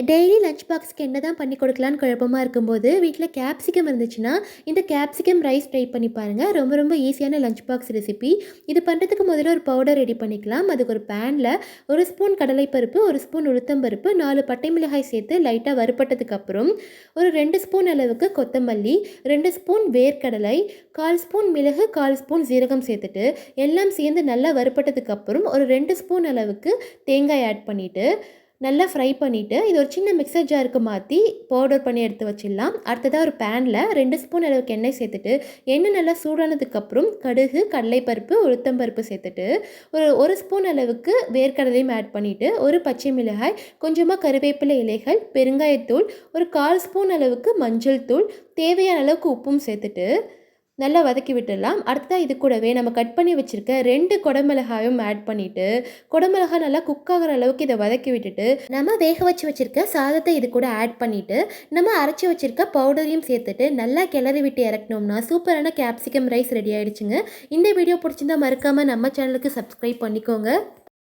Daily lunch பாக்ஸ்க்கு என்ன தான் பண்ணி கொடுக்கலான்னு குழப்பமா இருக்கும்போது, வீட்ல கேப்சிகம் இருந்துச்சுன்னா, இந்த கேப்சிகம் ரைஸ் ட்ரை பண்ணி பாருங்க. ரொம்ப ரொம்ப ஈஸியான லஞ்ச் பாக்ஸ் ரெசிபி. இது பண்ணுறதுக்கு முதல்ல ஒரு பவுடர் ரெடி பண்ணிக்கலாம். அதுக்கு ஒரு பேன்ல 1 ஸ்பூன் கடலைப்பருப்பு, 1 ஸ்பூன் உளுத்தம்பருப்பு, 4 பட்டை மிளகாய் சேர்த்து லைட்டா வறுபட்டதுக்கப்புறம், ஒரு 2 ஸ்பூன் அளவுக்கு கொத்தமல்லி, 2 ஸ்பூன் வேர்க்கடலை, 1/4 ஸ்பூன் மிளகு, 1/4 ஸ்பூன் சீரகம் சேர்த்துட்டு, எல்லாம் சேர்ந்து நல்லா வறுபட்டதுக்கப்புறம், ஒரு 2 ஸ்பூன் அளவுக்கு தேங்காய் ஆட் பண்ணிவிட்டு நல்லா ஃப்ரை பண்ணிவிட்டு இது ஒரு சின்ன மிக்சர் ஜாருக்கு மாற்றி பவுடர் பண்ணி எடுத்து வச்சிடலாம். அடுத்ததாக ஒரு பேனில் 2 ஸ்பூன் அளவுக்கு எண்ணெய் சேர்த்துட்டு, எண்ணெய் நல்லா சூடானதுக்கப்புறம் கடுகு, கடலைப்பருப்பு, உளுத்தம்பருப்பு சேர்த்துட்டு, ஒரு ஸ்பூன் அளவுக்கு வேர்க்கடலையும் ஆட் பண்ணிவிட்டு, ஒரு பச்சை மிளகாய், கொஞ்சமாக கருவேப்பிலை இலைகள், பெருங்காயத்தூள், ஒரு 1/4 ஸ்பூன் அளவுக்கு மஞ்சள் தூள், தேவையான அளவுக்கு உப்பும் சேர்த்துட்டு நல்லா வதக்கி விட்டுடலாம். அடுத்ததாக இது கூடவே நம்ம கட் பண்ணி வச்சுருக்க 2 குடமிளகாயும் ஆட் பண்ணிவிட்டு, குடமிளகாய் நல்லா குக் ஆகிற அளவுக்கு இதை வதக்கி விட்டுட்டு, நம்ம வேக வச்சு வச்சுருக்க சாதத்தை இது கூட ஆட் பண்ணிவிட்டு, நம்ம அரைச்சி வச்சுருக்க பவுடரையும் சேர்த்துட்டு நல்லா கிளறி விட்டு இறக்கணும்னா சூப்பரான கேப்சிகம் ரைஸ் ரெடி ஆகிடுச்சுங்க. இந்த வீடியோ பிடிச்சிருந்தா மறக்காமல் நம்ம சேனலுக்கு சப்ஸ்கிரைப் பண்ணிக்கோங்க.